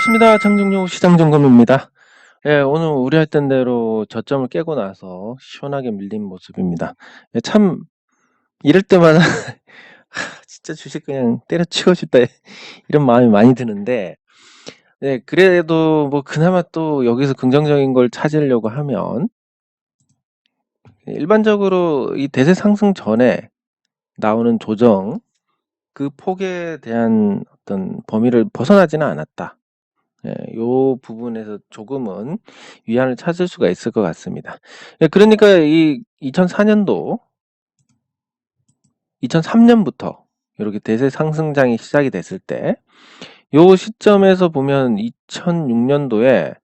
반갑습니다. 장정용 시장점검입니다. 예, 오늘 우려했던 대로 저점을 깨고 나서 시원하게 밀린 모습입니다. 예, 참 이럴 때마다 진짜 주식 그냥 때려치우고 싶다 이런 마음이 많이 드는데, 네, 그래도 뭐 그나마 또 여기서 긍정적인 걸 찾으려고 하면 일반적으로 이 대세 상승 전에 나오는 조정 그 폭에 대한 어떤 범위를 벗어나지는 않았다. 예, 요 부분에서 조금은 위안을 찾을 수가 있을 것 같습니다. 예, 그러니까 이 2004년도, 2003년부터 이렇게 대세 상승장이 시작이 됐을 때, 요 시점에서 보면 2006년도에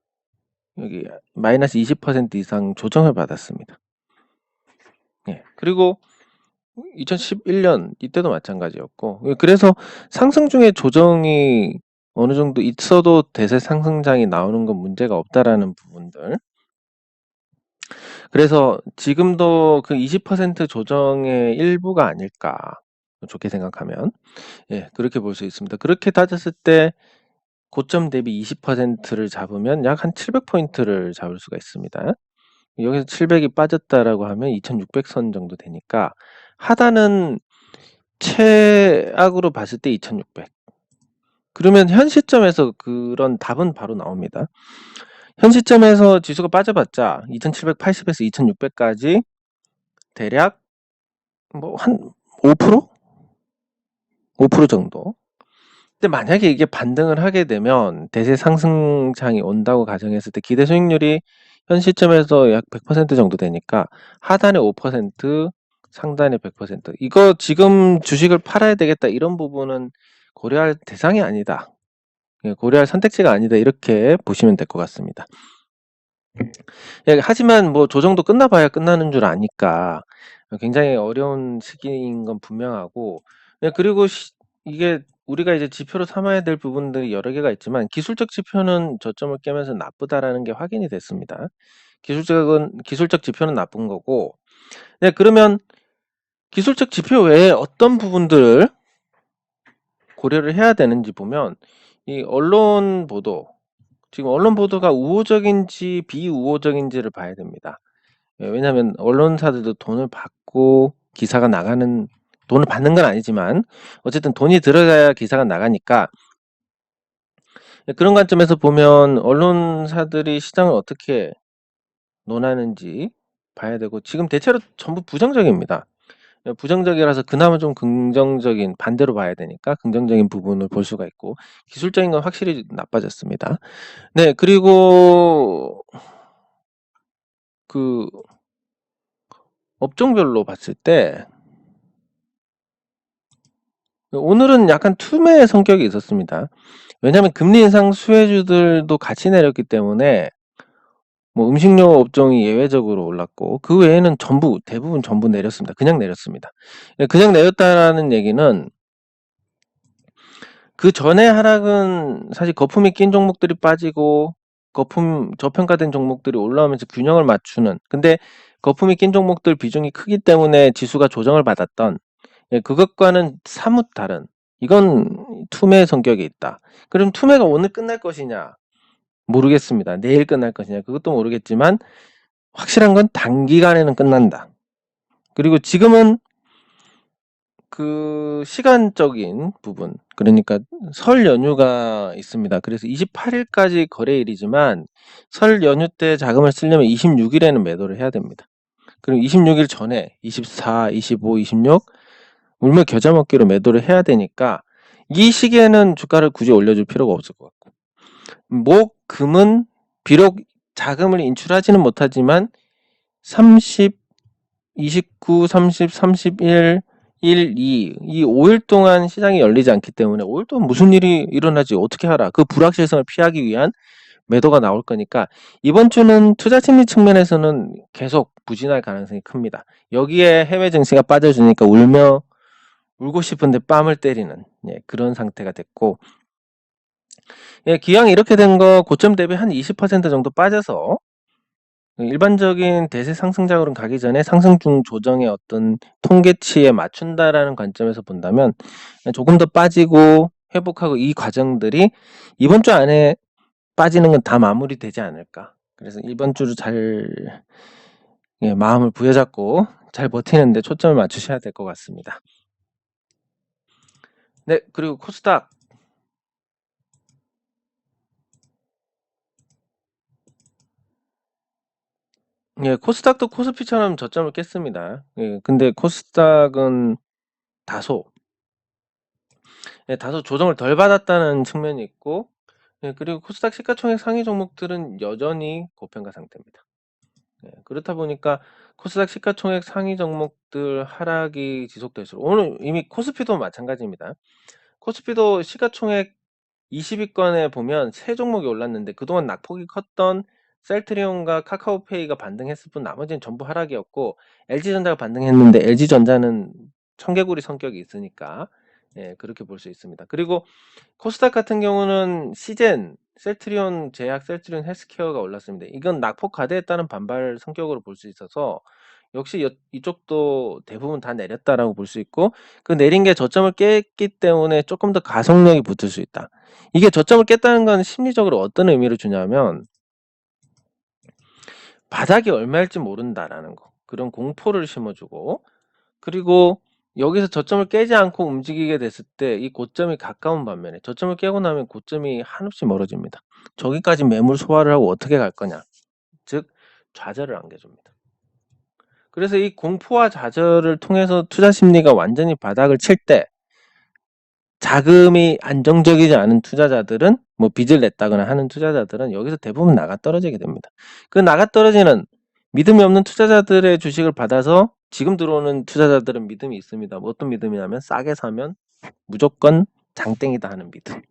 여기 마이너스 20% 이상 조정을 받았습니다. 예, 그리고 2011년 이때도 마찬가지였고, 예, 그래서 상승 중에 조정이 어느 정도 있어도 대세 상승장이 나오는 건 문제가 없다라는 부분들. 그래서 지금도 그 20% 조정의 일부가 아닐까, 좋게 생각하면. 예, 그렇게 볼 수 있습니다. 그렇게 따졌을 때 고점 대비 20%를 잡으면 약 한 700포인트를 잡을 수가 있습니다. 여기서 700이 빠졌다라고 하면 2600선 정도 되니까 하단은 최악으로 봤을 때 2600. 그러면 현 시점에서 그런 답은 바로 나옵니다. 현 시점에서 지수가 빠져봤자 2780에서 2600까지 대략 뭐 한 5%? 5% 정도. 근데 만약에 이게 반등을 하게 되면 대세 상승장이 온다고 가정했을 때 기대 수익률이 현 시점에서 약 100% 정도 되니까 하단에 5%, 상단에 100%. 이거 지금 주식을 팔아야 되겠다 이런 부분은 고려할 대상이 아니다. 고려할 선택지가 아니다. 이렇게 보시면 될 것 같습니다. 예, 하지만 뭐 조정도 끝나봐야 끝나는 줄 아니까 굉장히 어려운 시기인 건 분명하고, 예, 그리고 이게 우리가 이제 지표로 삼아야 될 부분들이 여러 개가 있지만 기술적 지표는 저점을 깨면서 나쁘다라는 게 확인이 됐습니다. 기술적 지표는 나쁜 거고, 네, 그러면 기술적 지표 외에 어떤 부분들을 고려를 해야 되는지 보면 이 언론 보도, 지금 언론 보도가 우호적인지 비우호적인지를 봐야 됩니다. 예, 왜냐하면 언론사들도 돈을 받고 기사가 나가는, 돈을 받는 건 아니지만 어쨌든 돈이 들어가야 기사가 나가니까, 예, 그런 관점에서 보면 언론사들이 시장을 어떻게 논하는지 봐야 되고, 지금 대체로 전부 부정적입니다. 예, 부정적이라서 그나마 좀 긍정적인, 반대로 봐야 되니까 긍정적인 부분을 볼 수가 있고, 기술적인 건 확실히 나빠졌습니다. 네, 그리고 그 업종별로 봤을 때 오늘은 약간 투매의 성격이 있었습니다. 왜냐하면 금리 인상 수혜주들도 같이 내렸기 때문에 뭐 음식료 업종이 예외적으로 올랐고 그 외에는 대부분 전부 내렸습니다. 그냥 내렸습니다. 그냥 내렸다라는 얘기는 그 전에 하락은 사실 거품이 낀 종목들이 빠지고 거품 저평가된 종목들이 올라오면서 균형을 맞추는, 근데 거품이 낀 종목들 비중이 크기 때문에 지수가 조정을 받았던, 예, 그것과는 사뭇 다른, 이건 투매 성격이 있다. 그럼 투매가 오늘 끝날 것이냐? 모르겠습니다. 내일 끝날 것이냐? 그것도 모르겠지만 확실한 건 단기간에는 끝난다. 그리고 지금은 그 시간적인 부분, 그러니까 설 연휴가 있습니다. 그래서 28일까지 거래일이지만 설 연휴 때 자금을 쓰려면 26일에는 매도를 해야 됩니다. 그럼 26일 전에 24, 25, 26 울며 겨자 먹기로 매도를 해야 되니까 이 시기에는 주가를 굳이 올려줄 필요가 없을 것 같고, 목, 금은 비록 자금을 인출하지는 못하지만 30, 29, 30, 31, 1, 2, 이 5일 동안 시장이 열리지 않기 때문에 5일 동안 무슨 일이 일어나지 어떻게 하라, 그 불확실성을 피하기 위한 매도가 나올 거니까 이번 주는 투자 심리 측면에서는 계속 부진할 가능성이 큽니다. 여기에 해외 증시가 빠져주니까 울고 싶은데 뺨을 때리는, 예, 그런 상태가 됐고, 예, 기왕 이렇게 된 거 고점 대비 한 20% 정도 빠져서 일반적인 대세 상승장으로 가기 전에 상승 중 조정의 어떤 통계치에 맞춘다라는 관점에서 본다면 조금 더 빠지고 회복하고 이 과정들이 이번 주 안에 빠지는 건 다 마무리되지 않을까. 그래서 이번 주를 잘 마음을 부여잡고 잘 버티는 데 초점을 맞추셔야 될 것 같습니다. 네, 그리고 코스닥. 코스닥도 코스피처럼 저점을 깼습니다. 근데 코스닥은 다소 다소 조정을 덜 받았다는 측면이 있고, 그리고 코스닥 시가총액 상위 종목들은 여전히 고평가 상태입니다. 그렇다 보니까 코스닥 시가총액 상위 종목들 하락이 지속될수록, 오늘 이미 코스피도 마찬가지입니다. 코스피도 시가총액 20위권에 보면 세 종목이 올랐는데, 그동안 낙폭이 컸던 셀트리온과 카카오페이가 반등했을 뿐 나머지는 전부 하락이었고, LG전자가 반등했는데 LG전자는 청개구리 성격이 있으니까 그렇게 볼 수 있습니다. 그리고 코스닥 같은 경우는 시젠, 셀트리온 제약, 셀트리온 헬스케어가 올랐습니다. 이건 낙폭 과대에 따른 반발 성격으로 볼 수 있어서 역시 이쪽도 대부분 다 내렸다라고 볼 수 있고, 그 내린 게 저점을 깼기 때문에 조금 더 가속력이 붙을 수 있다. 이게 저점을 깼다는 건 심리적으로 어떤 의미를 주냐면, 바닥이 얼마일지 모른다라는 거, 그런 공포를 심어주고, 그리고 여기서 저점을 깨지 않고 움직이게 됐을 때 이 고점이 가까운 반면에, 저점을 깨고 나면 고점이 한없이 멀어집니다. 저기까지 매물 소화를 하고 어떻게 갈 거냐, 즉 좌절을 안겨줍니다. 그래서 이 공포와 좌절을 통해서 투자 심리가 완전히 바닥을 칠 때, 자금이 안정적이지 않은 투자자들은, 뭐 빚을 냈다거나 하는 투자자들은 여기서 대부분 나가 떨어지게 됩니다. 그 나가 떨어지는 믿음이 없는 투자자들의 주식을 받아서 지금 들어오는 투자자들은 믿음이 있습니다. 어떤 믿음이냐면 싸게 사면 무조건 장땡이다 하는 믿음.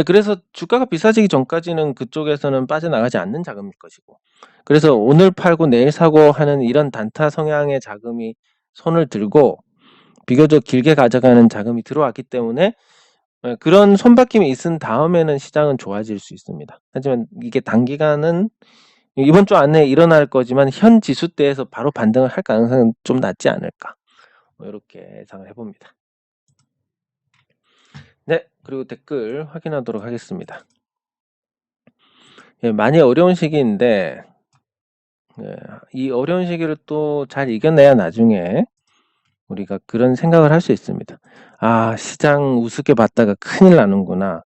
그래서 주가가 비싸지기 전까지는 그쪽에서는 빠져나가지 않는 자금일 것이고, 그래서 오늘 팔고 내일 사고 하는 이런 단타 성향의 자금이 손을 들고 비교적 길게 가져가는 자금이 들어왔기 때문에 그런 손바뀜이 있은 다음에는 시장은 좋아질 수 있습니다. 하지만 이게 단기간은 이번 주 안에 일어날 거지만 현 지수대에서 바로 반등을 할 가능성은 좀 낮지 않을까, 이렇게 예상을 해봅니다. 네, 그리고 댓글 확인하도록 하겠습니다. 많이 어려운 시기인데 이 어려운 시기를 또 잘 이겨내야 나중에 우리가 그런 생각을 할 수 있습니다. 아, 시장 우습게 봤다가 큰일 나는구나.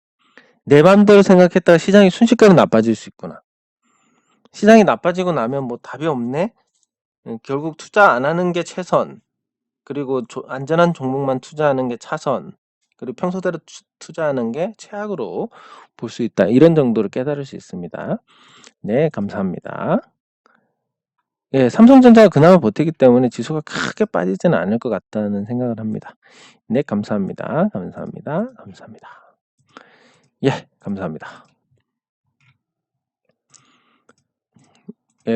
내 맘대로 생각했다가 시장이 순식간에 나빠질 수 있구나. 시장이 나빠지고 나면 뭐 답이 없네? 결국 투자 안 하는 게 최선, 그리고 안전한 종목만 투자하는 게 차선, 그리고 평소대로 투자하는 게 최악으로 볼 수 있다. 이런 정도를 깨달을 수 있습니다. 네, 감사합니다. 삼성전자가 그나마 버티기 때문에 지수가 크게 빠지지는 않을 것 같다는 생각을 합니다. 네, 감사합니다. 감사합니다. 감사합니다. 감사합니다.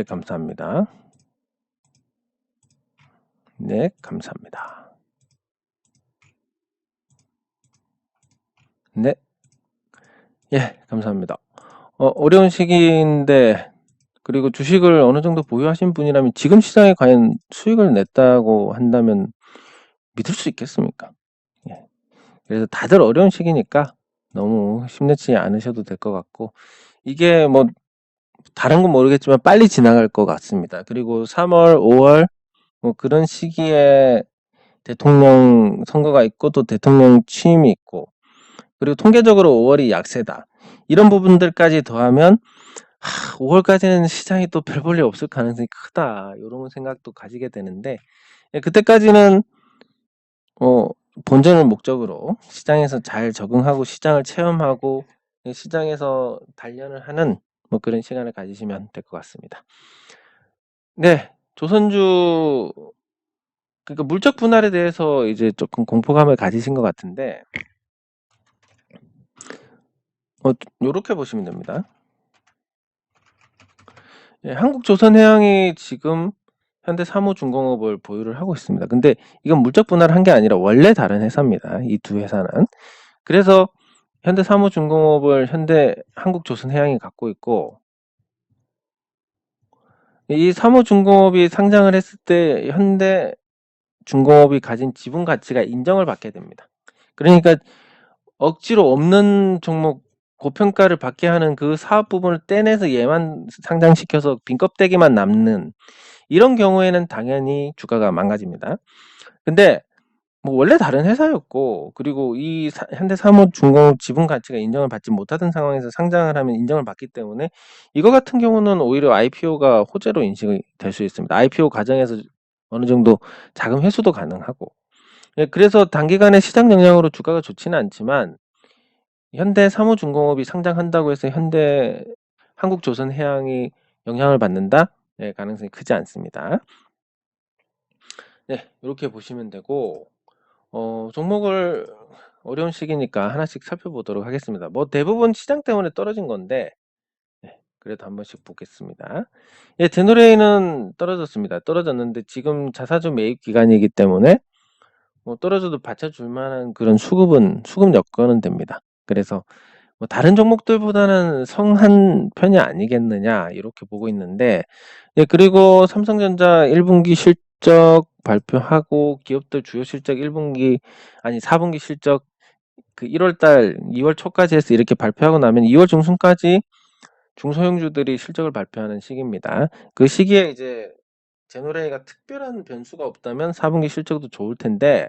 감사합니다. 네, 감사합니다. 네. 감사합니다. 어려운 시기인데, 그리고 주식을 어느 정도 보유하신 분이라면 지금 시장에 과연 수익을 냈다고 한다면 믿을 수 있겠습니까? 그래서 다들 어려운 시기니까 너무 힘내지 않으셔도 될 것 같고, 이게 뭐 다른 건 모르겠지만 빨리 지나갈 것 같습니다. 그리고 3월, 5월 뭐 그런 시기에 대통령 선거가 있고 또 대통령 취임이 있고, 그리고 통계적으로 5월이 약세다, 이런 부분들까지 더하면 5월까지는 시장이 또 별 볼 일 없을 가능성이 크다, 이런 생각도 가지게 되는데, 그때까지는 본전을 목적으로 시장에서 잘 적응하고 시장을 체험하고 시장에서 단련을 하는 뭐 그런 시간을 가지시면 될 것 같습니다. 네, 조선주, 그러니까 물적 분할에 대해서 이제 조금 공포감을 가지신 것 같은데, 요렇게 보시면 됩니다. 한국조선해양이 지금 현대사무중공업을 보유를 하고 있습니다. 근데 이건 물적 분할을 한 게 아니라 원래 다른 회사입니다. 이 두 회사는. 그래서 현대사무중공업을 한국조선해양이 갖고 있고, 이 사무중공업이 상장을 했을 때 현대중공업이 가진 지분 가치가 인정을 받게 됩니다. 그러니까 억지로 없는 종목 고평가를 받게 하는 그 사업 부분을 떼내서 얘만 상장시켜서 빈 껍데기만 남는 이런 경우에는 당연히 주가가 망가집니다. 근데 뭐 원래 다른 회사였고, 그리고 이 현대사무중공업 지분 가치가 인정을 받지 못하던 상황에서 상장을 하면 인정을 받기 때문에 이거 같은 경우는 오히려 IPO가 호재로 인식이 될 수 있습니다. IPO 과정에서 어느 정도 자금 회수도 가능하고. 예, 그래서 단기간에 시장 영향으로 주가가 좋지는 않지만 현대사무중공업이 상장한다고 해서 한국조선해양이 영향을 받는다? 네, 가능성이 크지 않습니다. 네, 이렇게 보시면 되고, 종목을 어려운 시기니까 하나씩 살펴보도록 하겠습니다. 뭐 대부분 시장 때문에 떨어진 건데, 네, 그래도 한 번씩 보겠습니다. 예, 제노레이는 떨어졌습니다. 떨어졌는데 지금 자사주 매입 기간이기 때문에 뭐 떨어져도 받쳐줄 만한 그런 수급 여건은 됩니다. 그래서 뭐 다른 종목들보다는 성한 편이 아니겠느냐 이렇게 보고 있는데, 예, 그리고 삼성전자 1분기 실적 발표하고 기업들 주요 실적 4분기 실적 그 1월달 2월 초까지 해서 이렇게 발표하고 나면 2월 중순까지 중소형주들이 실적을 발표하는 시기입니다. 그 시기에 이제 제노레이가 특별한 변수가 없다면 4분기 실적도 좋을 텐데,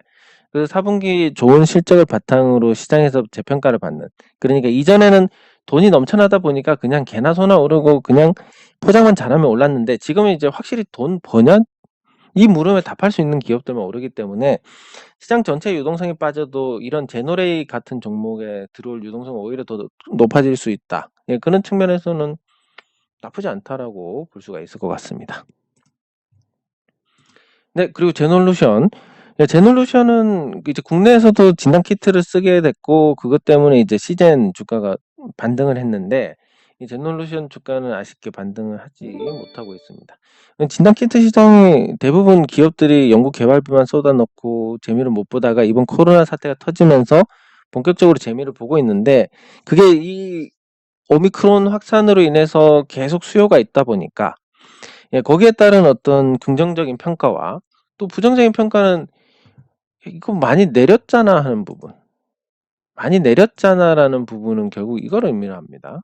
그 4분기 좋은 실적을 바탕으로 시장에서 재평가를 받는, 그러니까 이전에는 돈이 넘쳐나다 보니까 그냥 개나 소나 오르고 그냥 포장만 잘하면 올랐는데, 지금은 이제 확실히 돈 버냐? 이 물음에 답할 수 있는 기업들만 오르기 때문에 시장 전체 유동성이 빠져도 이런 제노레이 같은 종목에 들어올 유동성은 오히려 더 높아질 수 있다. 예, 그런 측면에서는 나쁘지 않다라고 볼 수가 있을 것 같습니다. 네, 그리고 제놀루션. 예, 제놀루션은 이제 국내에서도 진단 키트를 쓰게 됐고, 그것 때문에 이제 시젠 주가가 반등을 했는데, 이 제놀루션 주가는 아쉽게 반등을 하지 못하고 있습니다. 진단 키트 시장이 대부분 기업들이 연구 개발비만 쏟아넣고 재미를 못 보다가 이번 코로나 사태가 터지면서 본격적으로 재미를 보고 있는데, 그게 이 오미크론 확산으로 인해서 계속 수요가 있다 보니까, 예, 거기에 따른 어떤 긍정적인 평가와 또 부정적인 평가는 이거 많이 내렸잖아 하는 부분. 많이 내렸잖아라는 부분은 결국 이걸 의미를 합니다.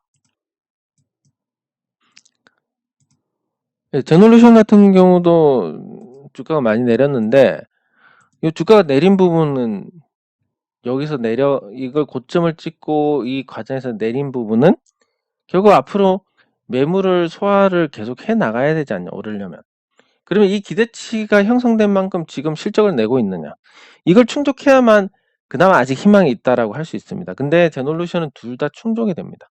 예, 제놀루션 같은 경우도 주가가 많이 내렸는데, 이 주가가 내린 부분은 여기서 이걸 고점을 찍고 이 과정에서 내린 부분은 결국 앞으로 매물을 소화를 계속 해 나가야 되지 않냐, 오르려면. 그러면 이 기대치가 형성된 만큼 지금 실적을 내고 있느냐, 이걸 충족해야만 그나마 아직 희망이 있다라고 할 수 있습니다. 근데 제놀루션은 둘 다 충족이 됩니다.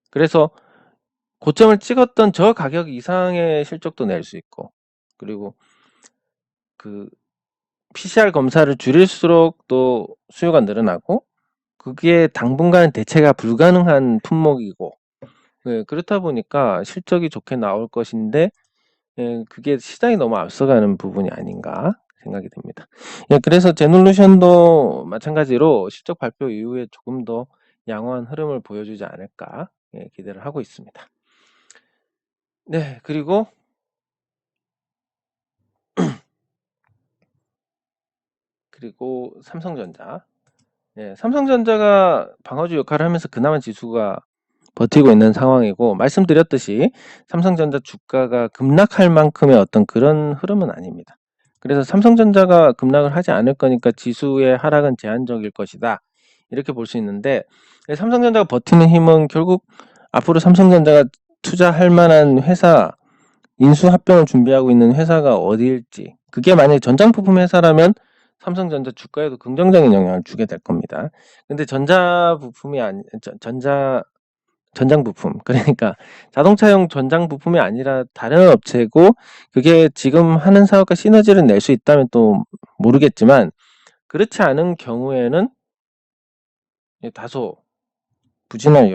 그래서 고점을 찍었던 저 가격 이상의 실적도 낼 수 있고, 그리고 그 PCR 검사를 줄일수록 또 수요가 늘어나고, 그게 당분간 대체가 불가능한 품목이고, 네, 그렇다 보니까 실적이 좋게 나올 것인데, 예, 그게 시장이 너무 앞서가는 부분이 아닌가 생각이 듭니다. 예, 그래서 제놀루션도 마찬가지로 실적 발표 이후에 조금 더 양호한 흐름을 보여주지 않을까, 예, 기대를 하고 있습니다. 네, 그리고 삼성전자. 예, 삼성전자가 방어주 역할을 하면서 그나마 지수가 버티고 있는 상황이고, 말씀드렸듯이 삼성전자 주가가 급락할 만큼의 어떤 그런 흐름은 아닙니다. 그래서 삼성전자가 급락을 하지 않을 거니까 지수의 하락은 제한적일 것이다, 이렇게 볼 수 있는데, 삼성전자가 버티는 힘은 결국 앞으로 삼성전자가 투자할 만한 회사, 인수합병을 준비하고 있는 회사가 어디일지, 그게 만약에 전장부품 회사라면 삼성전자 주가에도 긍정적인 영향을 주게 될 겁니다. 근데 전장부품, 그러니까 자동차용 전장부품이 아니라 다른 업체고, 그게 지금 하는 사업과 시너지를 낼 수 있다면 또 모르겠지만, 그렇지 않은 경우에는 다소 부진할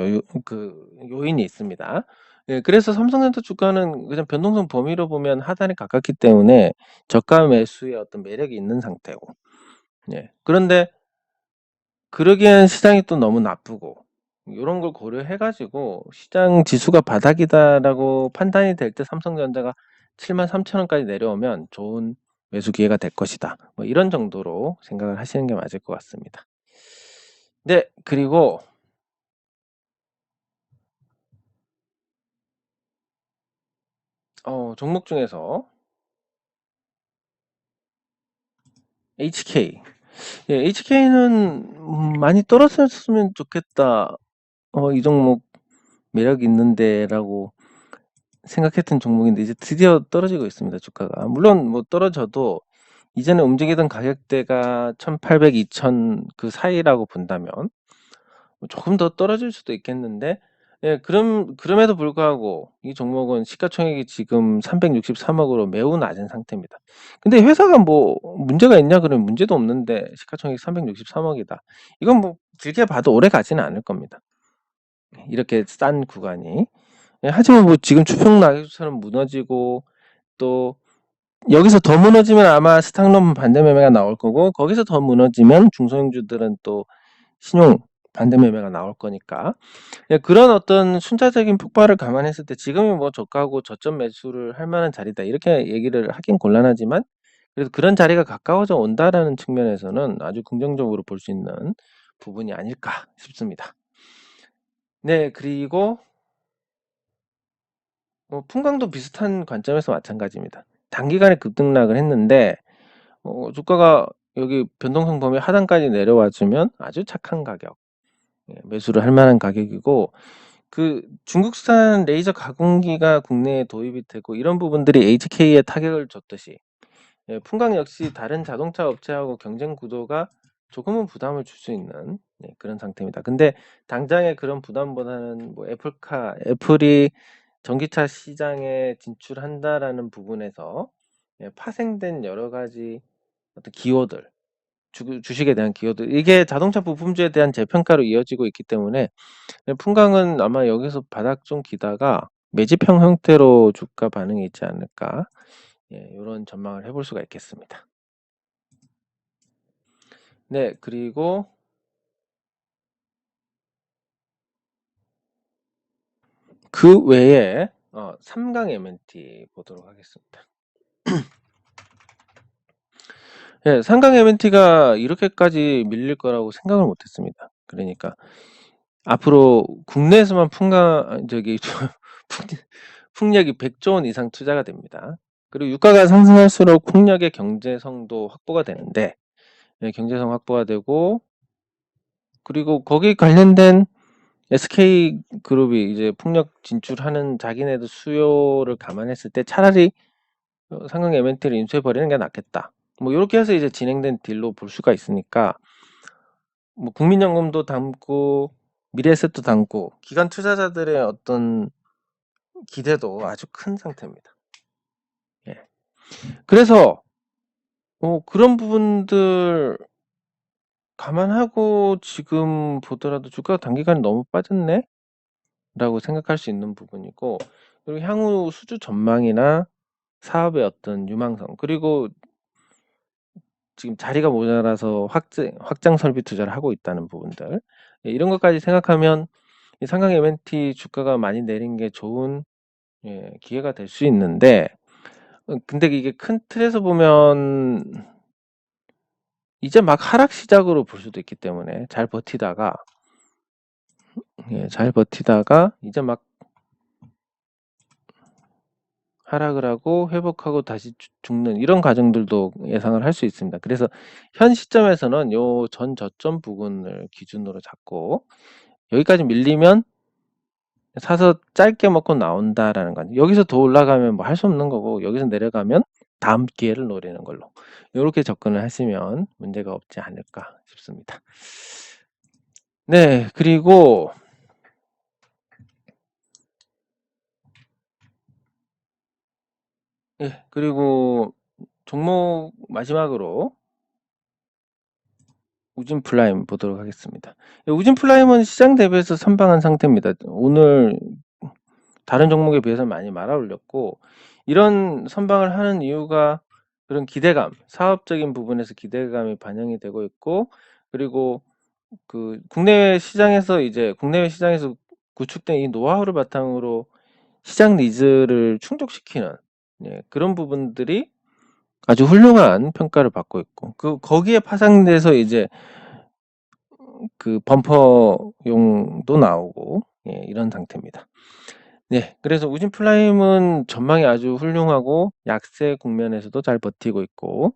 요인이 있습니다. 예, 그래서 삼성전자 주가는 그냥 변동성 범위로 보면 하단에 가깝기 때문에 저가 매수의 어떤 매력이 있는 상태고, 예, 그런데 그러기엔 시장이 또 너무 나쁘고, 이런 걸 고려해가지고 시장 지수가 바닥이다라고 판단이 될 때 삼성전자가 73,000원까지 내려오면 좋은 매수 기회가 될 것이다, 뭐 이런 정도로 생각을 하시는 게 맞을 것 같습니다. 네, 그리고 종목 중에서 HK. 예, HK는 많이 떨어졌으면 좋겠다. 이 종목 매력 있는데라고 생각했던 종목인데 이제 드디어 떨어지고 있습니다, 주가가. 물론 뭐 떨어져도 이전에 움직이던 가격대가 1,800, 2,000 그 사이라고 본다면 조금 더 떨어질 수도 있겠는데, 예, 그럼에도 불구하고 이 종목은 시가총액이 지금 363억으로 매우 낮은 상태입니다. 근데 회사가 뭐 문제가 있냐 그러면 문제도 없는데 시가총액 363억이다. 이건 뭐 길게 봐도 오래 가지는 않을 겁니다. 이렇게 싼 구간이. 예, 하지만 뭐 지금 주평 낙엽처럼 무너지고 또 여기서 더 무너지면 아마 스탁론 반대 매매가 나올 거고 거기서 더 무너지면 중소형주들은 또 신용 반대 매매가 나올 거니까, 예, 그런 어떤 순차적인 폭발을 감안했을 때 지금이 뭐 저가고 저점 매수를 할 만한 자리다 이렇게 얘기를 하긴 곤란하지만 그래도 그런 자리가 가까워져 온다라는 측면에서는 아주 긍정적으로 볼 수 있는 부분이 아닐까 싶습니다. 네, 그리고 풍광도 비슷한 관점에서 마찬가지입니다. 단기간에 급등락을 했는데 주가가 여기 변동성 범위 하단까지 내려와 주면 아주 착한 가격, 예, 매수를 할 만한 가격이고, 그 중국산 레이저 가공기가 국내에 도입이 되고 이런 부분들이 HK에 타격을 줬듯이, 예, 풍광 역시 다른 자동차 업체하고 경쟁 구도가 조금은 부담을 줄 수 있는, 예, 그런 상태입니다. 근데 당장의 그런 부담보다는 뭐 애플이 전기차 시장에 진출한다라는 부분에서, 예, 파생된 여러 가지 어떤 기호들, 주식에 대한 기호들, 이게 자동차 부품주에 대한 재평가로 이어지고 있기 때문에 풍광은 아마 여기서 바닥 좀 기다가 매집형 형태로 주가 반응이 있지 않을까, 예, 이런 전망을 해볼 수가 있겠습니다. 네, 그리고 그 외에 삼강 M&T 보도록 하겠습니다. 예, 삼강 M&T가 이렇게까지 밀릴 거라고 생각을 못했습니다. 그러니까 앞으로 국내에서만 풍력이 100조 원 이상 투자가 됩니다. 그리고 유가가 상승할수록 풍력의 경제성도 확보가 되는데, 예, 경제성 확보가 되고, 그리고 거기 관련된 SK그룹이 이제 풍력 진출하는 자기네들 수요를 감안했을 때 차라리 삼강 M&T를 인수해버리는 게 낫겠다. 뭐 이렇게 해서 이제 진행된 딜로 볼 수가 있으니까, 뭐 국민연금도 담고 미래에셋도 담고 기관 투자자들의 어떤 기대도 아주 큰 상태입니다. 예. 그래서 그런 부분들 감안하고 지금 보더라도 주가가 단기간에 너무 빠졌네? 라고 생각할 수 있는 부분이고, 그리고 향후 수주 전망이나 사업의 어떤 유망성, 그리고 지금 자리가 모자라서 확장 설비 투자를 하고 있다는 부분들, 예, 이런 것까지 생각하면 이 삼강 M&T 주가가 많이 내린 게 좋은, 예, 기회가 될 수 있는데, 근데 이게 큰 틀에서 보면 이제 막 하락 시작으로 볼 수도 있기 때문에 잘 버티다가, 예, 잘 버티다가 이제 막 하락을 하고 회복하고 다시 죽는 이런 과정들도 예상을 할 수 있습니다. 그래서 현 시점에서는 요 전 저점 부분을 기준으로 잡고 여기까지 밀리면 사서 짧게 먹고 나온다라는 건, 여기서 더 올라가면 뭐 할 수 없는 거고 여기서 내려가면 다음 기회를 노리는 걸로 요렇게 접근을 하시면 문제가 없지 않을까 싶습니다. 네, 그리고 종목 마지막으로 우진플라임 보도록 하겠습니다. 우진플라임은 시장 대비해서 선방한 상태입니다. 오늘 다른 종목에 비해서 많이 말아 올렸고, 이런 선방을 하는 이유가 그런 기대감, 사업적인 부분에서 기대감이 반영이 되고 있고, 그리고 그 국내외 시장에서 구축된 이 노하우를 바탕으로 시장 니즈를 충족시키는, 예, 그런 부분들이 아주 훌륭한 평가를 받고 있고, 거기에 파생돼서 이제 그 범퍼용도 나오고, 예, 이런 상태입니다. 네. 그래서 우진 플라임은 전망이 아주 훌륭하고 약세 국면에서도 잘 버티고 있고,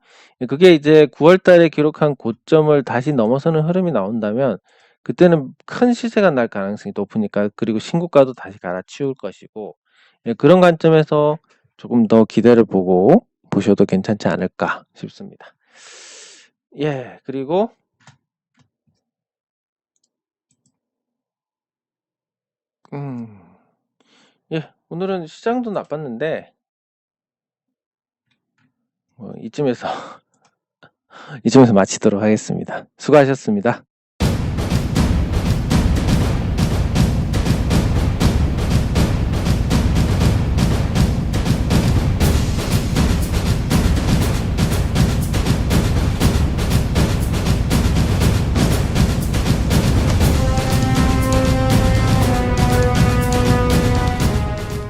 그게 이제 9월 달에 기록한 고점을 다시 넘어서는 흐름이 나온다면 그때는 큰 시세가 날 가능성이 높으니까, 그리고 신고가도 다시 갈아치울 것이고, 그런 관점에서 조금 더 기대를 보고 보셔도 괜찮지 않을까 싶습니다. 예, 그리고 예, 오늘은 시장도 나빴는데 이쯤에서 이쯤에서 마치도록 하겠습니다. 수고하셨습니다.